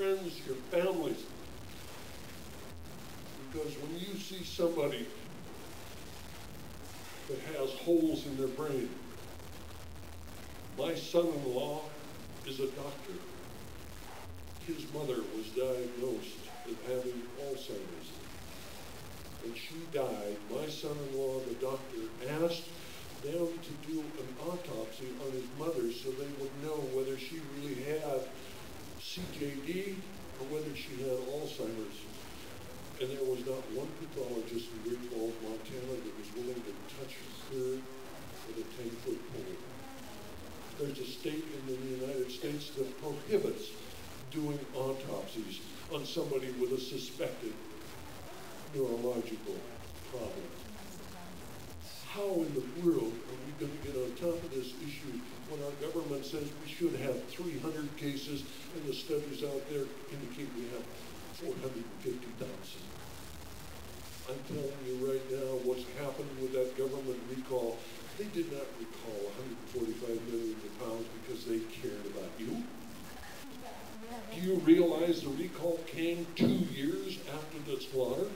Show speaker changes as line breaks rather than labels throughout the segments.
friends, your families. Because when you see somebody that has holes in their brain, my son-in-law is a doctor. His mother was diagnosed with having Alzheimer's. When she died, my son-in-law, the doctor, asked them to do an autopsy on his mother so they would know whether she really had CJD or whether she had Alzheimer's. And there was not one pathologist in Great Falls, Montana that was willing to touch her with a 10-foot pole. There's a state in the United States that prohibits doing autopsies on somebody with a suspected neurological problem. How in the world are we going to get on top of this issue when our government says we should have 300 cases and the studies out there indicate we have 450,000? I'm telling you right now what's happened with that government recall. They did not recall 145 million pounds because they cared about you. Do you realize the recall came 2 years after the slaughter?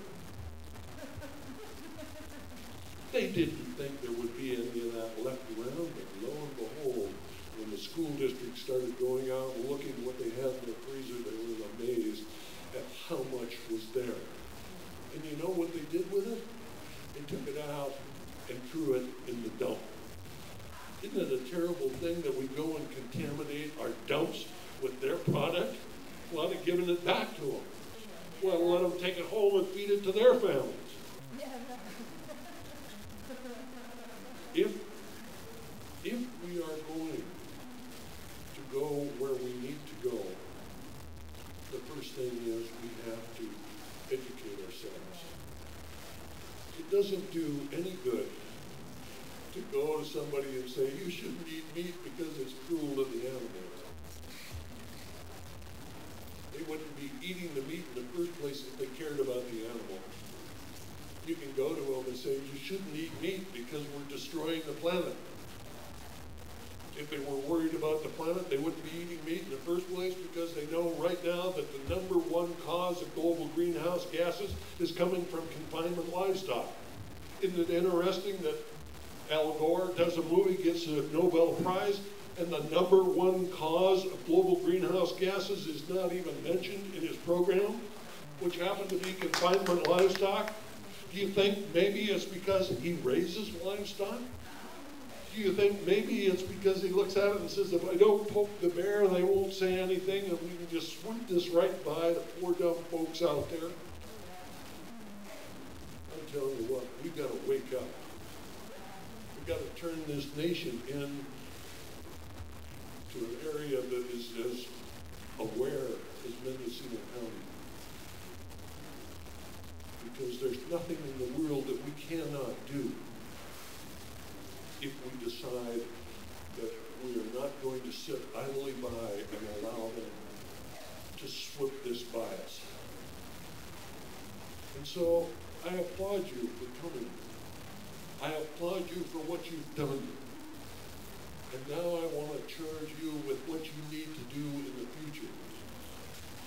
They didn't think there would be any of that left around, but lo and behold, when the school district started going out and looking what they had in the freezer, they were amazed at how much was there. And you know what they did with it? They took it out and threw it in the dump. Isn't it a terrible thing that we go and contaminate our dumps with their product? Well, they're giving it back to them. Well, let them take it home and feed it to their families. If we are going to go where we need to go, the first thing is we have to educate ourselves. It doesn't do any good to go to somebody and say, you shouldn't eat meat because it's cruel to the animals. They wouldn't be eating the meat in the first place if they cared about the animal. You can go to them and say, you shouldn't eat meat because we're destroying the planet. If they were worried about the planet, they wouldn't be eating meat in the first place because they know right now that the number one cause of global greenhouse gases is coming from confinement livestock. Isn't it interesting that Al Gore does a movie, gets a Nobel Prize, and the number one cause of global greenhouse gases is not even mentioned in his program, which happened to be confinement livestock? Do you think maybe it's because he raises livestock? Do you think maybe it's because he looks at it and says, if I don't poke the bear, they won't say anything, and we can just sweep this right by the poor dumb folks out there? I'm telling you what, we've got to wake up. We've got to turn this nation in to an area that is as aware as Mendocino County. Because there's nothing in the world that we cannot do if we decide that we are not going to sit idly by and allow them to slip this by us. And so I applaud you for coming. I applaud you for what you've done. And now I want to charge you with what you need to do in the future.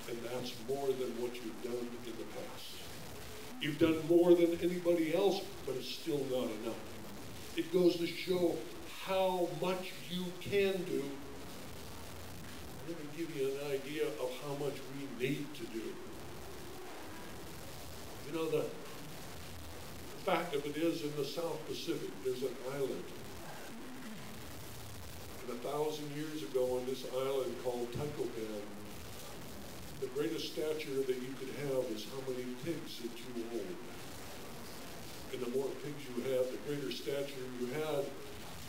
And that's more than what you've done in the past. You've done more than anybody else, but it's still not enough. It goes to show how much you can do. Let me give you an idea of how much we need to do. You know, the fact of it is, in the South Pacific, there's an island. And 1,000 years ago on this island called Taicopan, the greatest stature that you could have is how many pigs that you owned. And the more pigs you had, the greater stature you had.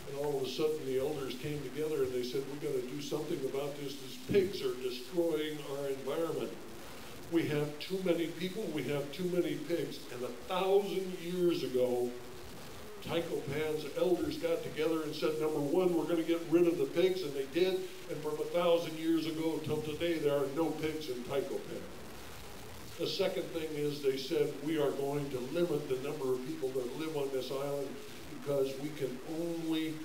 And all of a sudden the elders came together and they said, we've got to do something about this. These pigs are destroying our environment. We have too many people, we have too many pigs. And 1,000 years ago, Taicopan's elders got together and said, number one, we're going to get rid of the pigs, and they did. And from 1,000 years ago till today, there are no pigs in Taicopan. The second thing is they said, we are going to limit the number of people that live on this island because we can only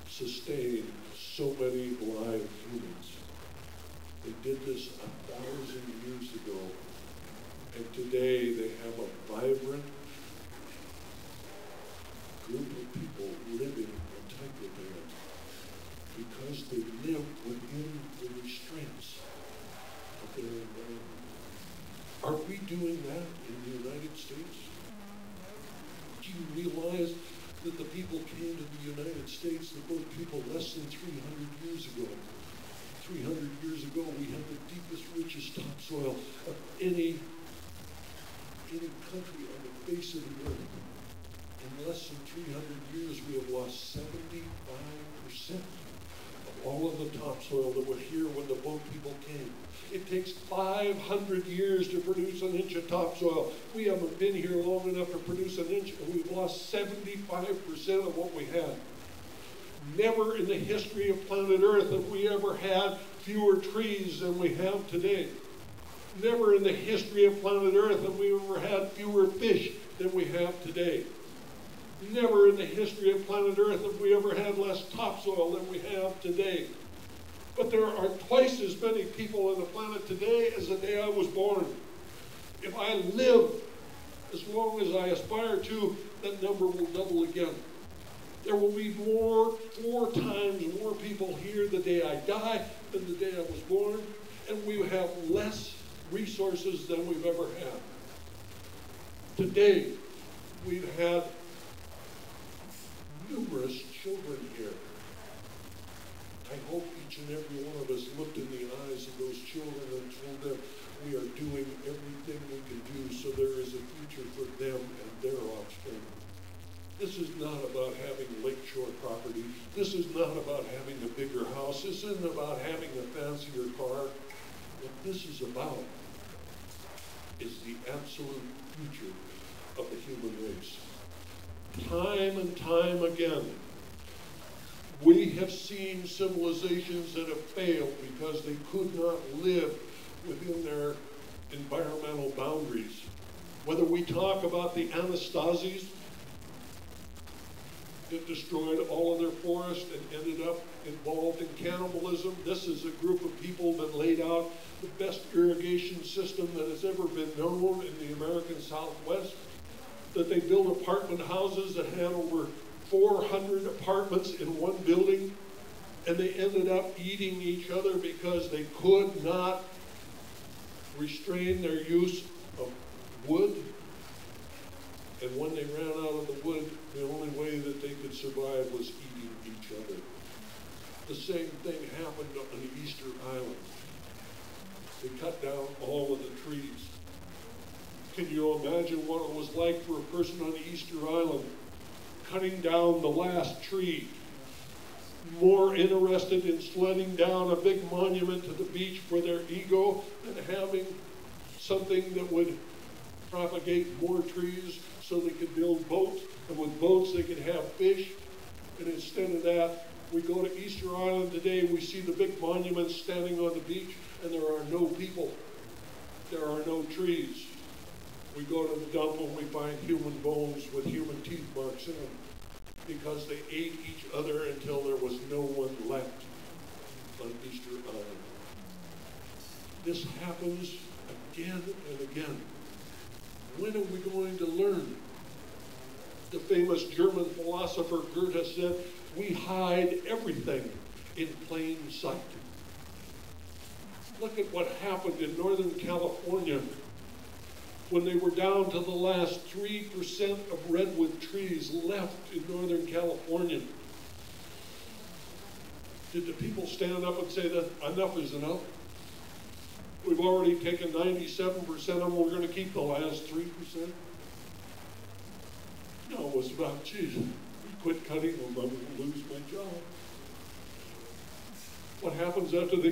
sustain so many live humans. They did this 1,000 years there and around. Are we doing that in the United States? Do you realize that the people came to the United States, that those people less than 300 years ago? 300 years ago, we had the deepest, richest topsoil of any country on the face of the earth. In less than 300 years, we have lost 75% of all of the topsoil that were here when the boat people came. It takes 500 years to produce an inch of topsoil. We haven't been here long enough to produce an inch, and we've lost 75% of what we had. Never in the history of planet Earth have we ever had fewer trees than we have today. Never in the history of planet Earth have we ever had fewer fish than we have today. Never in the history of planet Earth have we ever had less topsoil than we have today. But there are twice as many people on the planet today as the day I was born. If I live as long as I aspire to, that number will double again. There will be 4 times more people here the day I die than the day I was born, and we have less resources than we've ever had. Today, we've had numerous children here. I hope each and every one of us looked in the eyes of those children and told them we are doing everything we can do so there is a future for them and their offspring. This is not about having lakeshore property. This is not about having a bigger house. This isn't about having a fancier car. What this is about is the absolute future of the human race. Time and time again, we have seen civilizations that have failed because they could not live within their environmental boundaries. Whether we talk about the Anastasies that destroyed all of their forest and ended up involved in cannibalism. This is a group of people that laid out the best irrigation system that has ever been known in the American Southwest. That they built apartment houses that had over 400 apartments in one building, and they ended up eating each other because they could not restrain their use of wood. And when they ran out of the wood, the only way that they could survive was eating each other. The same thing happened on Easter Island. They cut down all of the trees. Can you imagine what it was like for a person on Easter Island cutting down the last tree, more interested in sledding down a big monument to the beach for their ego than having something that would propagate more trees so they could build boats, and with boats they could have fish. And instead of that, we go to Easter Island today, we see the big monuments standing on the beach, and there are no people. There are no trees. We go to the dump and we find human bones with human teeth marks in them because they ate each other until there was no one left on Easter Island. This happens again and again. When are we going to learn? The famous German philosopher Goethe said, "We hide everything in plain sight." Look at what happened in Northern California when they were down to the last 3% of redwood trees left in Northern California. Did the people stand up and say that enough is enough? We've already taken 97% of them, we're going to keep the last 3%? No, it was about, geez, we quit cutting them, I'm going to lose my job. What happens after they